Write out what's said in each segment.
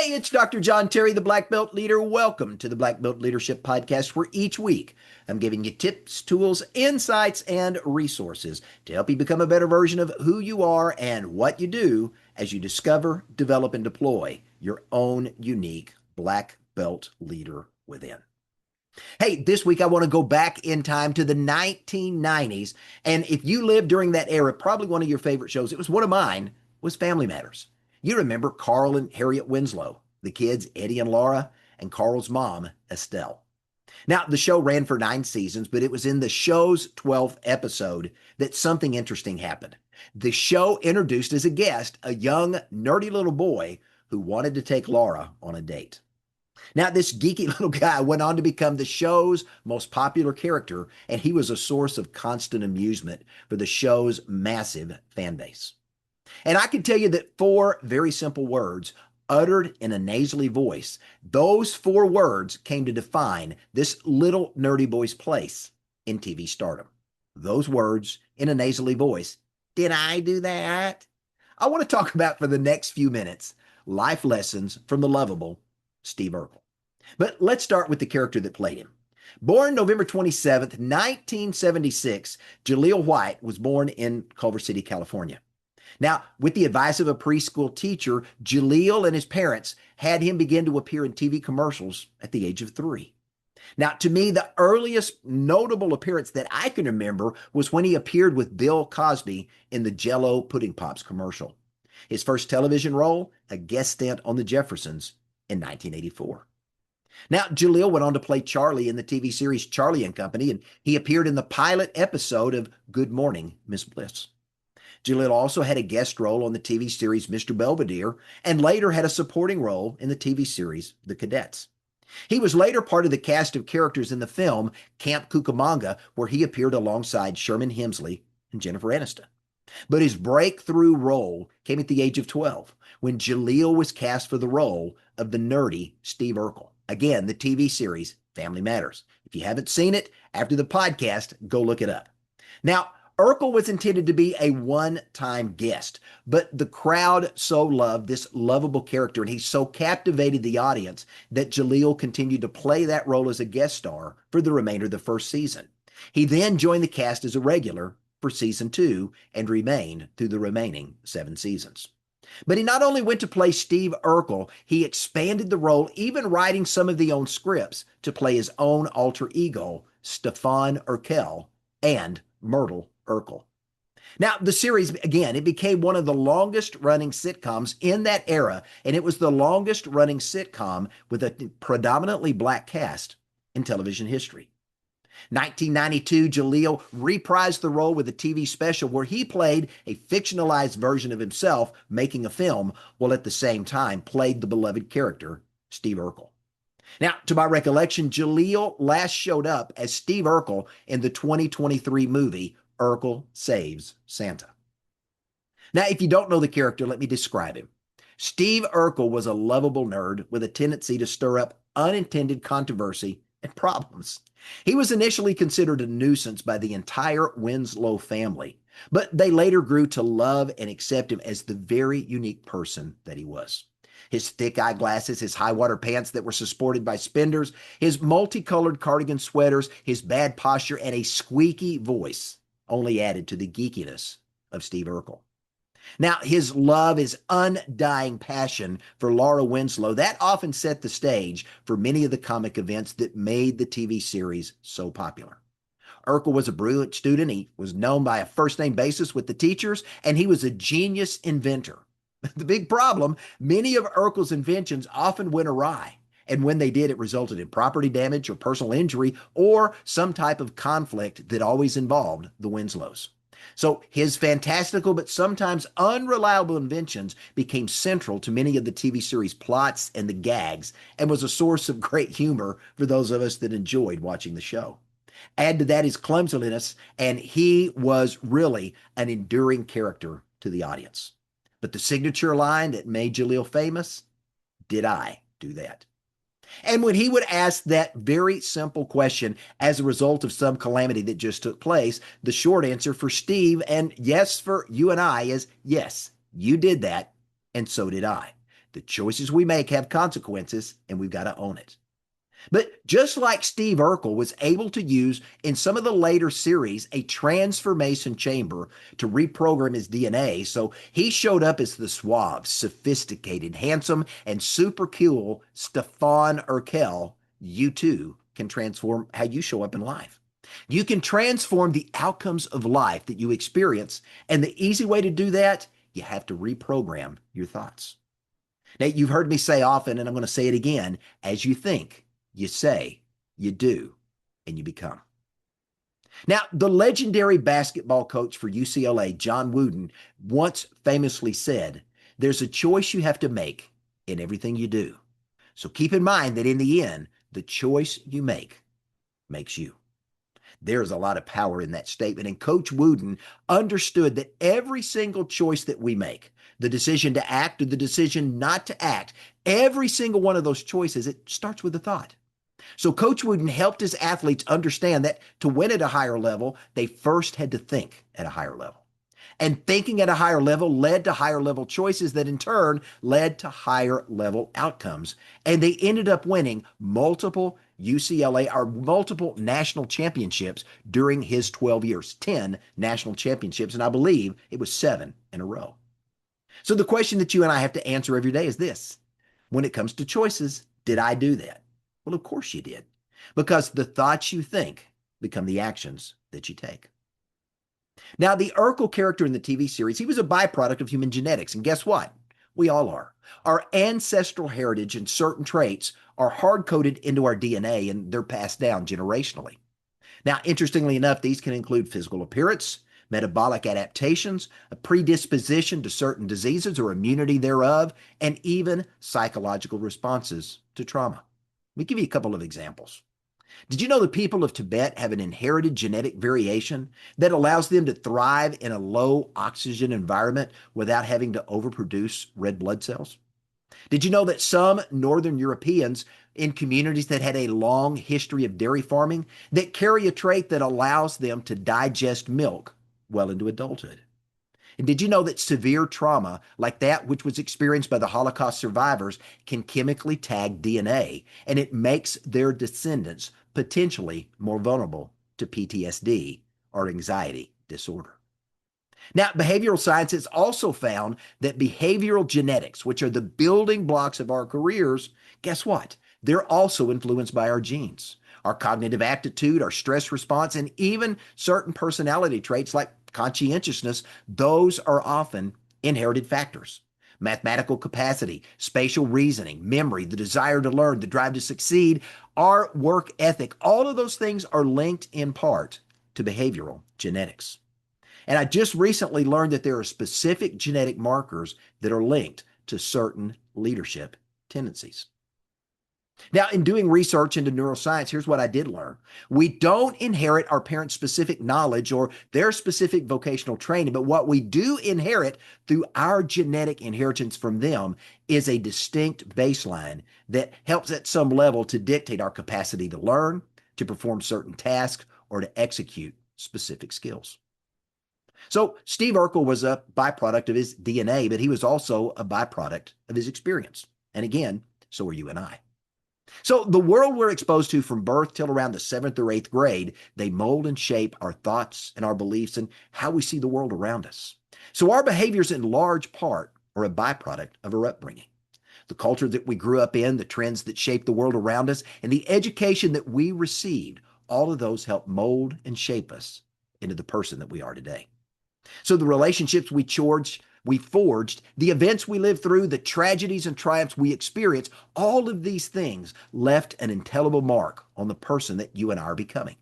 Hey, it's Dr. John Terry, the Black Belt Leader. Welcome to the Black Belt Leadership Podcast, where each week I'm giving you tips, tools, insights, and resources to help you become a better version of who you are and what you do as you discover, develop, and deploy your own unique Black Belt leader within. Hey, this week I want to go back in time to the 1990s. And if you lived during that era, probably one of your favorite shows, it was one of mine, was Family Matters. You remember Carl and Harriet Winslow, the kids Eddie and Laura, and Carl's mom, Estelle. Now, the show ran for 9 seasons, but it was in the show's 12th episode that something interesting happened. The show introduced as a guest a young, nerdy little boy who wanted to take Laura on a date. Now, this geeky little guy went on to become the show's most popular character, and he was a source of constant amusement for the show's massive fan base. And I can tell you that 4 very simple words uttered in a nasally voice, those 4 words came to define this little nerdy boy's place in TV stardom. Those words in a nasally voice. Did I do that? I want to talk about for the next few minutes life lessons from the lovable Steve Urkel. But let's start with the character that played him. Born November 27th, 1976, Jaleel White was born in Culver City, California. Now, with the advice of a preschool teacher, Jaleel and his parents had him begin to appear in TV commercials at the age of 3. Now, to me, the earliest notable appearance that I can remember was when he appeared with Bill Cosby in the Jell-O Pudding Pops commercial. His first television role, a guest stint on The Jeffersons in 1984. Now, Jaleel went on to play Charlie in the TV series Charlie and Company, and he appeared in the pilot episode of Good Morning, Miss Bliss. Jaleel also had a guest role on the TV series Mr. Belvedere, and later had a supporting role in the TV series The Cadets. He was later part of the cast of characters in the film Camp Cucamonga, where he appeared alongside Sherman Hemsley and Jennifer Aniston. But his breakthrough role came at the age of 12, when Jaleel was cast for the role of the nerdy Steve Urkel. Again, the TV series Family Matters. If you haven't seen it, after the podcast, go look it up. Now, Urkel was intended to be a one-time guest, but the crowd so loved this lovable character, and he so captivated the audience that Jaleel continued to play that role as a guest star for the remainder of the first season. He then joined the cast as a regular for season 2 and remained through the remaining 7 seasons. But he not only went to play Steve Urkel, he expanded the role, even writing some of the own scripts to play his own alter ego, Stefan Urkel and Myrtle Urkel. Now, the series, again, it became one of the longest running sitcoms in that era, and it was the longest running sitcom with a predominantly black cast in television history. 1992, Jaleel reprised the role with a TV special where he played a fictionalized version of himself making a film, while at the same time played the beloved character, Steve Urkel. Now, to my recollection, Jaleel last showed up as Steve Urkel in the 2023 movie, Urkel Saves Santa. Now, if you don't know the character, let me describe him. Steve Urkel was a lovable nerd with a tendency to stir up unintended controversy and problems. He was initially considered a nuisance by the entire Winslow family, but they later grew to love and accept him as the very unique person that he was. His thick eyeglasses, his high-water pants that were supported by spenders, his multicolored cardigan sweaters, his bad posture, and a squeaky voice only added to the geekiness of Steve Urkel. Now, his love, his undying passion for Laura Winslow, that often set the stage for many of the comic events that made the TV series so popular. Urkel was a brilliant student. He was known by a first-name basis with the teachers, and he was a genius inventor. The big problem, many of Urkel's inventions often went awry, and when they did, it resulted in property damage or personal injury or some type of conflict that always involved the Winslows. So his fantastical but sometimes unreliable inventions became central to many of the TV series plots and the gags, and was a source of great humor for those of us that enjoyed watching the show. Add to that his clumsiness, and he was really an enduring character to the audience. But the signature line that made Jaleel famous, did I do that? And when he would ask that very simple question as a result of some calamity that just took place, the short answer for Steve, and yes, for you and I, is yes, you did that, and so did I. The choices we make have consequences, and we've got to own it. But just like Steve Urkel was able to use in some of the later series a transformation chamber to reprogram his DNA, so he showed up as the suave, sophisticated, handsome, and super cool Stefan Urkel, you too can transform how you show up in life. You can transform the outcomes of life that you experience, and the easy way to do that, you have to reprogram your thoughts. Now, you've heard me say often, and I'm going to say it again, as you think, you say, you do, and you become. Now, the legendary basketball coach for UCLA, John Wooden, once famously said, there's a choice you have to make in everything you do. So keep in mind that in the end, the choice you make makes you. There's a lot of power in that statement. And Coach Wooden understood that every single choice that we make, the decision to act or the decision not to act, every single one of those choices, it starts with a thought. So Coach Wooden helped his athletes understand that to win at a higher level, they first had to think at a higher level. And thinking at a higher level led to higher level choices that in turn led to higher level outcomes. And they ended up winning multiple UCLA or multiple national championships during his 12 years, 10 national championships. And I believe it was 7 in a row. So the question that you and I have to answer every day is this: when it comes to choices, did I do that? Well, of course you did, because the thoughts you think become the actions that you take. Now, the Urkel character in the TV series, he was a byproduct of human genetics. And guess what? We all are. Our ancestral heritage and certain traits are hard-coded into our DNA, and they're passed down generationally. Now, interestingly enough, these can include physical appearance, metabolic adaptations, a predisposition to certain diseases or immunity thereof, and even psychological responses to trauma. Let me give you a couple of examples. Did you know the people of Tibet have an inherited genetic variation that allows them to thrive in a low oxygen environment without having to overproduce red blood cells? Did you know that some Northern Europeans in communities that had a long history of dairy farming that carry a trait that allows them to digest milk well into adulthood? And did you know that severe trauma, like that which was experienced by the Holocaust survivors, can chemically tag DNA, and it makes their descendants potentially more vulnerable to PTSD or anxiety disorder? Now, behavioral science has also found that behavioral genetics, which are the building blocks of our careers, guess what? They're also influenced by our genes. Our cognitive aptitude, our stress response, and even certain personality traits like conscientiousness, those are often inherited factors. Mathematical capacity, spatial reasoning, memory, the desire to learn, the drive to succeed, our work ethic, all of those things are linked in part to behavioral genetics. And I just recently learned that there are specific genetic markers that are linked to certain leadership tendencies. Now, in doing research into neuroscience, here's what I did learn. We don't inherit our parents' specific knowledge or their specific vocational training, but what we do inherit through our genetic inheritance from them is a distinct baseline that helps at some level to dictate our capacity to learn, to perform certain tasks, or to execute specific skills. So Steve Urkel was a byproduct of his DNA, but he was also a byproduct of his experience. And again, so are you and I. So the world we're exposed to from birth till around the 7th or 8th grade, they mold and shape our thoughts and our beliefs and how we see the world around us. So our behaviors in large part are a byproduct of our upbringing. The culture that we grew up in, the trends that shape the world around us, and the education that we received, all of those help mold and shape us into the person that we are today. So the relationships we forged, the events we lived through, the tragedies and triumphs we experienced, all of these things left an indelible mark on the person that you and I are becoming.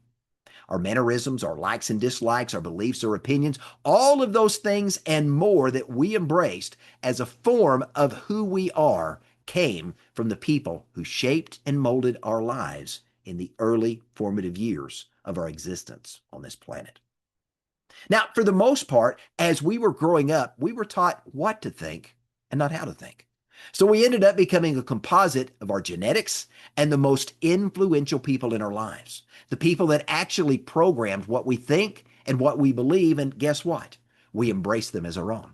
Our mannerisms, our likes and dislikes, our beliefs or opinions, all of those things and more that we embraced as a form of who we are came from the people who shaped and molded our lives in the early formative years of our existence on this planet. Now, for the most part, as we were growing up, we were taught what to think and not how to think. So we ended up becoming a composite of our genetics and the most influential people in our lives, the people that actually programmed what we think and what we believe, and guess what? We embrace them as our own.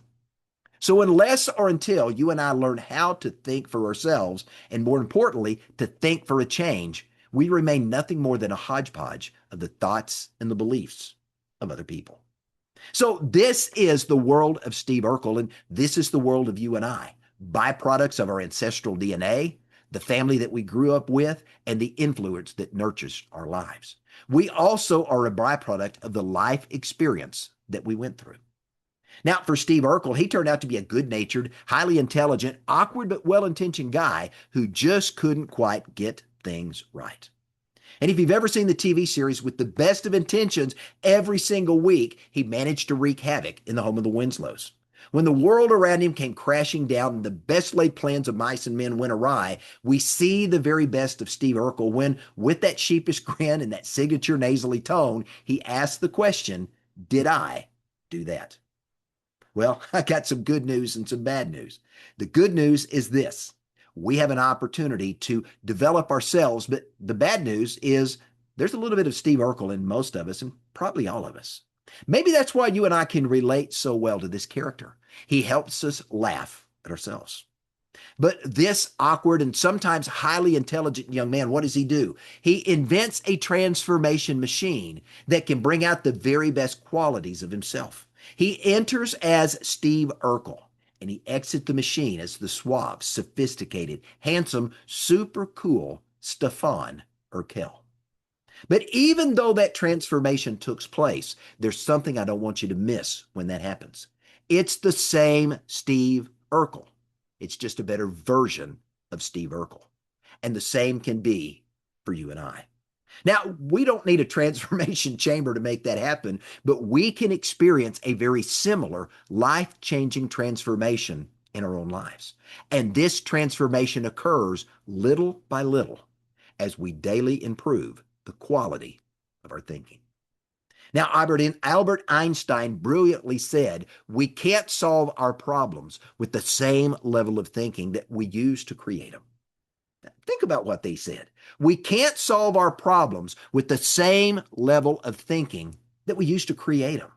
So unless or until you and I learn how to think for ourselves, and more importantly, to think for a change, we remain nothing more than a hodgepodge of the thoughts and the beliefs of other people. So this is the world of Steve Urkel, and this is the world of you and I, byproducts of our ancestral DNA, the family that we grew up with, and the influence that nurtures our lives. We also are a byproduct of the life experience that we went through. Now, for Steve Urkel, he turned out to be a good-natured, highly intelligent, awkward but well-intentioned guy who just couldn't quite get things right. And if you've ever seen the TV series With the Best of Intentions, every single week, he managed to wreak havoc in the home of the Winslows. When the world around him came crashing down and the best laid plans of mice and men went awry, we see the very best of Steve Urkel when, with that sheepish grin and that signature nasally tone, he asked the question, "Did I do that?" Well, I got some good news and some bad news. The good news is this: we have an opportunity to develop ourselves, but the bad news is there's a little bit of Steve Urkel in most of us, and probably all of us. Maybe that's why you and I can relate so well to this character. He helps us laugh at ourselves. But this awkward and sometimes highly intelligent young man, what does he do? He invents a transformation machine that can bring out the very best qualities of himself. He enters as Steve Urkel, and he exits the machine as the suave, sophisticated, handsome, super cool Stefan Urkel. But even though that transformation took place, there's something I don't want you to miss when that happens. It's the same Steve Urkel. It's just a better version of Steve Urkel. And the same can be for you and I. Now, we don't need a transformation chamber to make that happen, but we can experience a very similar life-changing transformation in our own lives. And this transformation occurs little by little as we daily improve the quality of our thinking. Now, Albert Einstein brilliantly said, we can't solve our problems with the same level of thinking that we use to create them. Now, think about what they said. We can't solve our problems with the same level of thinking that we used to create them.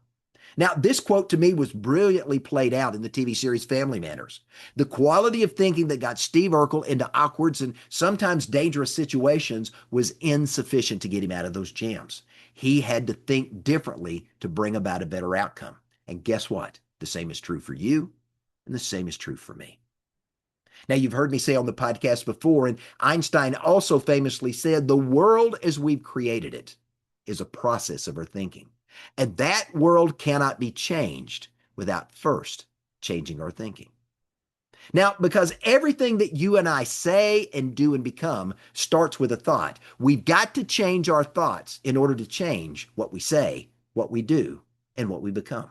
Now, this quote to me was brilliantly played out in the TV series Family Matters. The quality of thinking that got Steve Urkel into awkward and sometimes dangerous situations was insufficient to get him out of those jams. He had to think differently to bring about a better outcome. And guess what? The same is true for you, and the same is true for me. Now, you've heard me say on the podcast before, and Einstein also famously said, the world as we've created it is a process of our thinking. And that world cannot be changed without first changing our thinking. Now, because everything that you and I say and do and become starts with a thought, we've got to change our thoughts in order to change what we say, what we do, and what we become.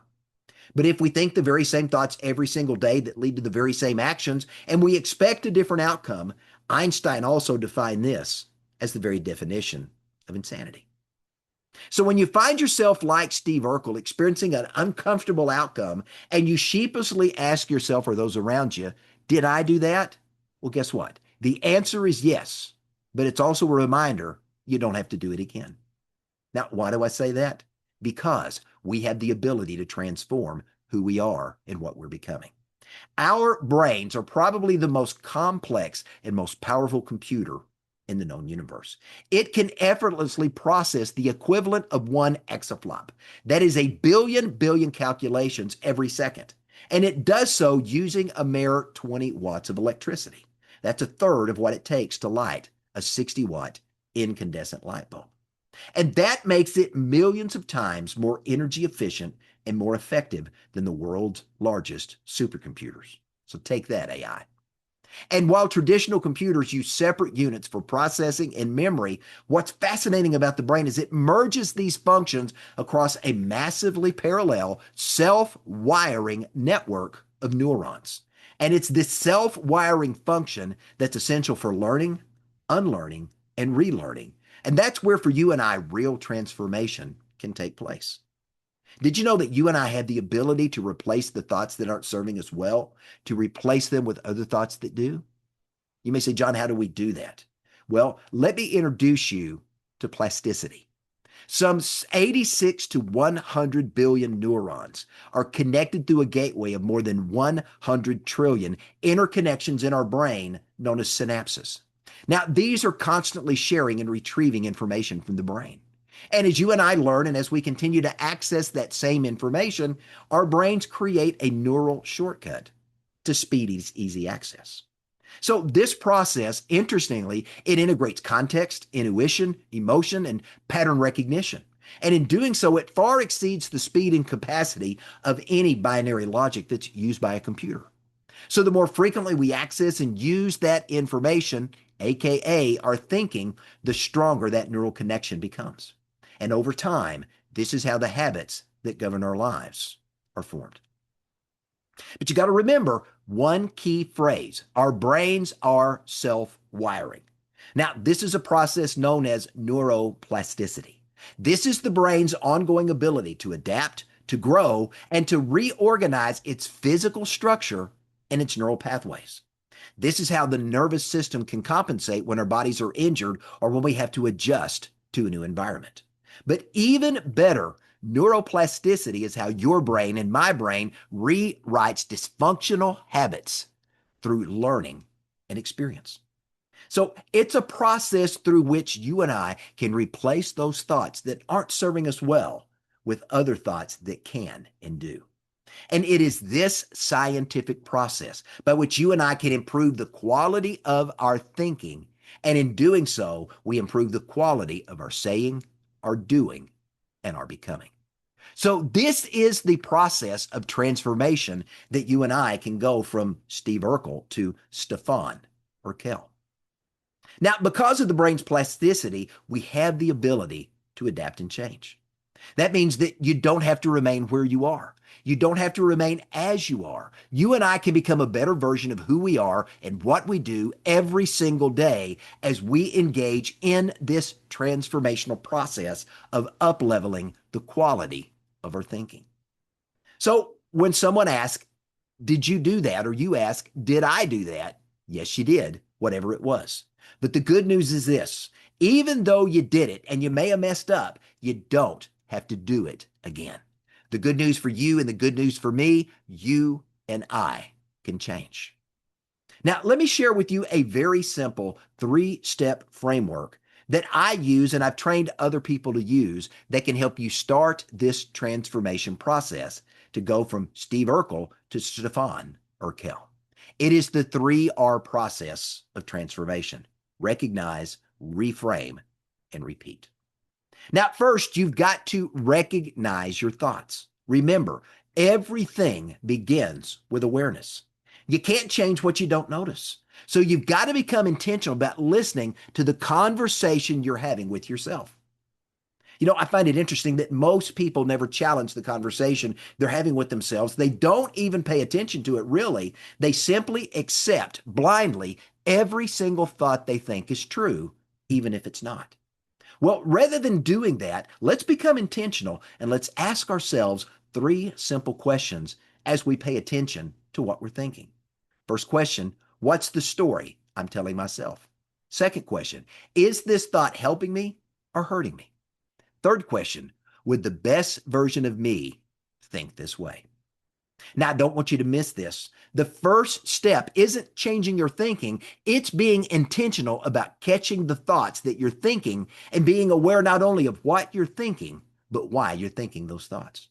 But if we think the very same thoughts every single day that lead to the very same actions, and we expect a different outcome, Einstein also defined this as the very definition of insanity. So when you find yourself like Steve Urkel experiencing an uncomfortable outcome and you sheepishly ask yourself or those around you, did I do that? Well, guess what? The answer is yes, but it's also a reminder you don't have to do it again. Now, why do I say that? Because we have the ability to transform who we are and what we're becoming. Our brains are probably the most complex and most powerful computer in the known universe. It can effortlessly process the equivalent of one exaflop. That is a billion calculations every second. And it does so using a mere 20 watts of electricity. That's a third of what it takes to light a 60-watt incandescent light bulb. And that makes it millions of times more energy efficient and more effective than the world's largest supercomputers. So take that, AI. And while traditional computers use separate units for processing and memory, what's fascinating about the brain is it merges these functions across a massively parallel self-wiring network of neurons. And it's this self-wiring function that's essential for learning, unlearning, and relearning. And that's where, for you and I, real transformation can take place. Did you know that you and I have the ability to replace the thoughts that aren't serving us well, to replace them with other thoughts that do? You may say, John, how do we do that? Well, let me introduce you to plasticity. Some 86 to 100 billion neurons are connected through a gateway of more than 100 trillion interconnections in our brain known as synapses. Now, these are constantly sharing and retrieving information from the brain. And as you and I learn, and as we continue to access that same information, our brains create a neural shortcut to speed easy access. So this process, interestingly, it integrates context, intuition, emotion, and pattern recognition. And in doing so, it far exceeds the speed and capacity of any binary logic that's used by a computer. So the more frequently we access and use that information, aka our thinking, the stronger that neural connection becomes. And over time, this is how the habits that govern our lives are formed. But you got to remember one key phrase: our brains are self-wiring. Now, this is a process known as neuroplasticity. This is the brain's ongoing ability to adapt, to grow, and to reorganize its physical structure and its neural pathways. This is how the nervous system can compensate when our bodies are injured or when we have to adjust to a new environment. But even better, neuroplasticity is how your brain and my brain rewrites dysfunctional habits through learning and experience. So it's a process through which you and I can replace those thoughts that aren't serving us well with other thoughts that can and do. And it is this scientific process by which you and I can improve the quality of our thinking. And in doing so, we improve the quality of our saying, our doing, and our becoming. So this is the process of transformation that you and I can go from Steve Urkel to Stefan Urkel. Now, because of the brain's plasticity, we have the ability to adapt and change. That means that you don't have to remain where you are. You don't have to remain as you are. You and I can become a better version of who we are and what we do every single day as we engage in this transformational process of up-leveling the quality of our thinking. So when someone asks, did you do that? Or you ask, did I do that? Yes, you did, whatever it was. But the good news is this: even though you did it and you may have messed up, you don't have to do it again. The good news for you and the good news for me, you and I can change. Now, let me share with you a very simple 3-step framework that I use and I've trained other people to use that can help you start this transformation process to go from Steve Urkel to Stefan Urkel. It is the 3R process of transformation: recognize, reframe, and repeat. Now, first, you've got to recognize your thoughts. Remember, everything begins with awareness. You can't change what you don't notice. So you've got to become intentional about listening to the conversation you're having with yourself. You know, I find it interesting that most people never challenge the conversation they're having with themselves. They don't even pay attention to it, really. They simply accept blindly every single thought they think is true, even if it's not. Well, rather than doing that, let's become intentional and let's ask ourselves 3 simple questions as we pay attention to what we're thinking. First question: what's the story I'm telling myself? Second question: is this thought helping me or hurting me? Third question: would the best version of me think this way? Now, I don't want you to miss this. The first step isn't changing your thinking. It's being intentional about catching the thoughts that you're thinking and being aware not only of what you're thinking, but why you're thinking those thoughts.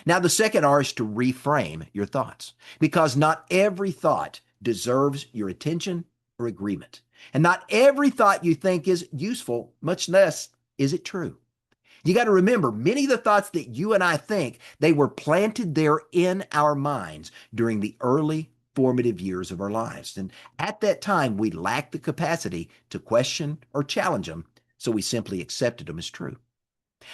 Now, the second R is to reframe your thoughts, because not every thought deserves your attention or agreement. And not every thought you think is useful, much less is it true. You got to remember, many of the thoughts that you and I think, they were planted there in our minds during the early formative years of our lives. And at that time, we lacked the capacity to question or challenge them, so we simply accepted them as true.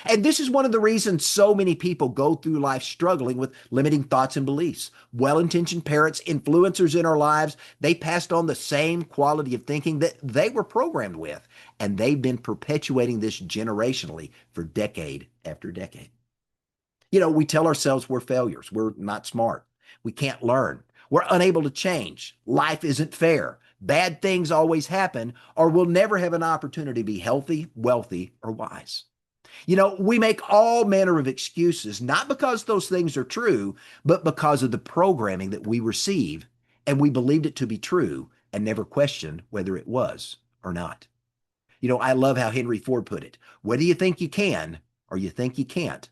And this is one of the reasons so many people go through life struggling with limiting thoughts and beliefs. Well-intentioned parents, influencers in our lives, they passed on the same quality of thinking that they were programmed with, and they've been perpetuating this generationally for decade after decade. You know, we tell ourselves we're failures, we're not smart, we can't learn, we're unable to change, life isn't fair, bad things always happen, or we'll never have an opportunity to be healthy, wealthy, or wise. We make all manner of excuses, not because those things are true, but because of the programming that we receive, and we believed it to be true and never questioned whether it was or not. I love how Henry Ford put it. Whether you think you can or you think you can't,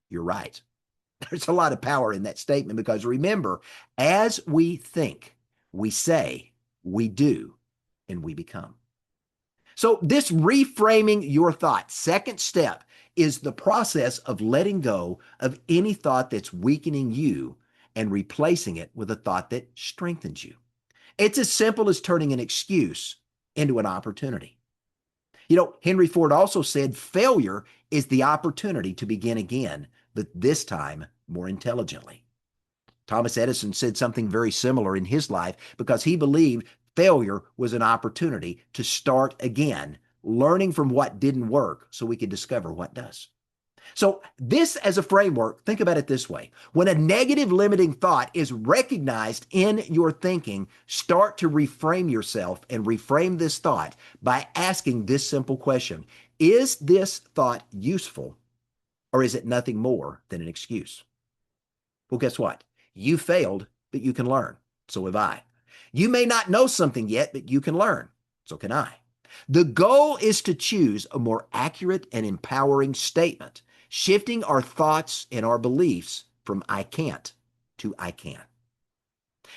you're right. There's a lot of power in that statement because remember, as we think, we say, we do, and we become. So this reframing your thought, second step, is the process of letting go of any thought that's weakening you and replacing it with a thought that strengthens you. It's as simple as turning an excuse into an opportunity. Henry Ford also said failure is the opportunity to begin again, but this time more intelligently. Thomas Edison said something very similar in his life because he believed failure was an opportunity to start again, learning from what didn't work so we could discover what does. So this as a framework, think about it this way. When a negative limiting thought is recognized in your thinking, start to reframe yourself and reframe this thought by asking this simple question. Is this thought useful or is it nothing more than an excuse? Well, guess what? You failed, but you can learn. So have I. You may not know something yet, but you can learn. So can I. The goal is to choose a more accurate and empowering statement, shifting our thoughts and our beliefs from I can't to I can.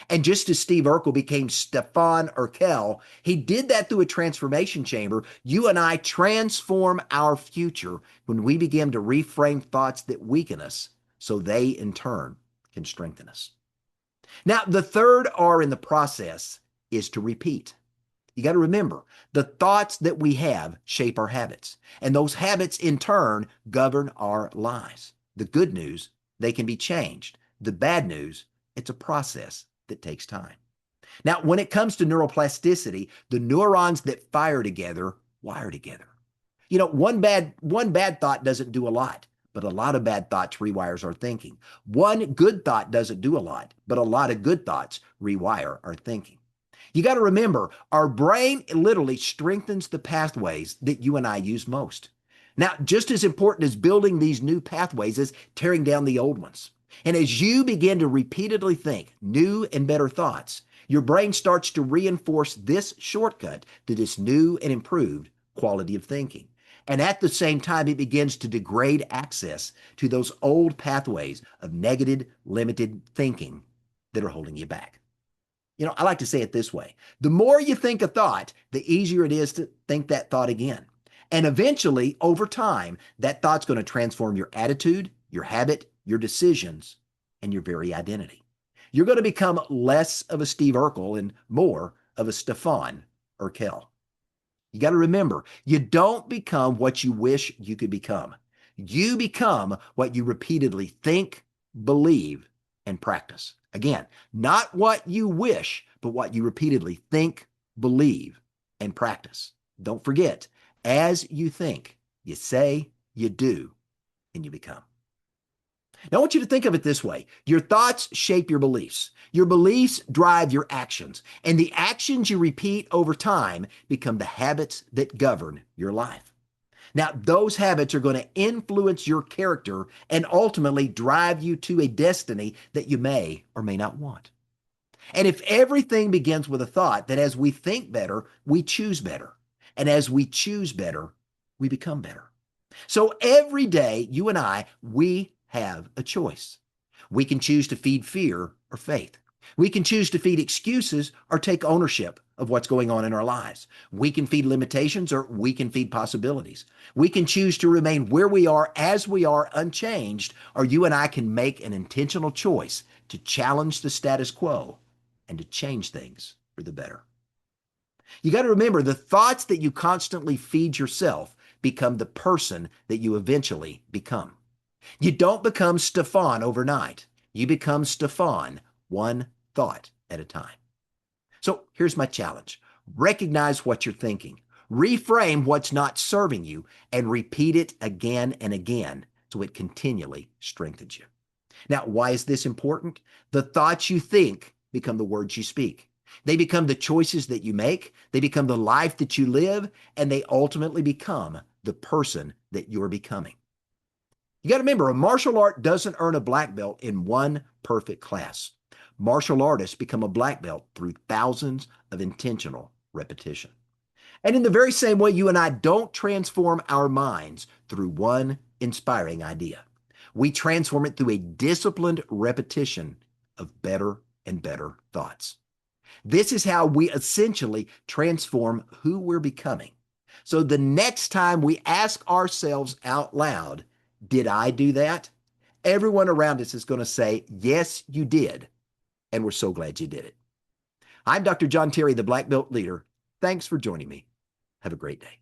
And just as Steve Urkel became Stefan Urkel, he did that through a transformation chamber. You and I transform our future when we begin to reframe thoughts that weaken us so they in turn can strengthen us. Now, the third R in the process is to repeat. You got to remember, the thoughts that we have shape our habits, and those habits in turn govern our lives. The good news, they can be changed. The bad news, it's a process that takes time. Now, when it comes to neuroplasticity, the neurons that fire together wire together. One bad thought doesn't do a lot, but a lot of bad thoughts rewires our thinking. One good thought doesn't do a lot, but a lot of good thoughts rewire our thinking. You got to remember, our brain literally strengthens the pathways that you and I use most. Now, just as important as building these new pathways is tearing down the old ones. And as you begin to repeatedly think new and better thoughts, your brain starts to reinforce this shortcut to this new and improved quality of thinking. And at the same time, it begins to degrade access to those old pathways of negative, limited thinking that are holding you back. I like to say it this way. The more you think a thought, the easier it is to think that thought again. And eventually, over time, that thought's going to transform your attitude, your habit, your decisions, and your very identity. You're going to become less of a Steve Urkel and more of a Stefan Urkel. You got to remember, you don't become what you wish you could become. You become what you repeatedly think, believe, and practice. Again, not what you wish, but what you repeatedly think, believe, and practice. Don't forget, as you think, you say, you do, and you become. Now, I want you to think of it this way. Your thoughts shape your beliefs. Your beliefs drive your actions. And the actions you repeat over time become the habits that govern your life. Now, those habits are going to influence your character and ultimately drive you to a destiny that you may or may not want. And if everything begins with a thought that as we think better, we choose better. And as we choose better, we become better. So every day, you and I, we have a choice. We can choose to feed fear or faith. We can choose to feed excuses or take ownership of what's going on in our lives. We can feed limitations or we can feed possibilities. We can choose to remain where we are as we are unchanged, or you and I can make an intentional choice to challenge the status quo and to change things for the better. You got to remember, the thoughts that you constantly feed yourself become the person that you eventually become. You don't become Stefan overnight. You become Stefan one thought at a time. So here's my challenge. Recognize what you're thinking. Reframe what's not serving you and repeat it again and again so it continually strengthens you. Now, why is this important? The thoughts you think become the words you speak. They become the choices that you make. They become the life that you live, and they ultimately become the person that you're becoming. You got to remember, a martial art doesn't earn a black belt in one perfect class. Martial artists become a black belt through thousands of intentional repetition. And in the very same way, you and I don't transform our minds through one inspiring idea. We transform it through a disciplined repetition of better and better thoughts. This is how we essentially transform who we're becoming. So the next time we ask ourselves out loud, did I do that? Everyone around us is going to say, yes, you did. And we're so glad you did it. I'm Dr. John Terry, the Black Belt Leader. Thanks for joining me. Have a great day.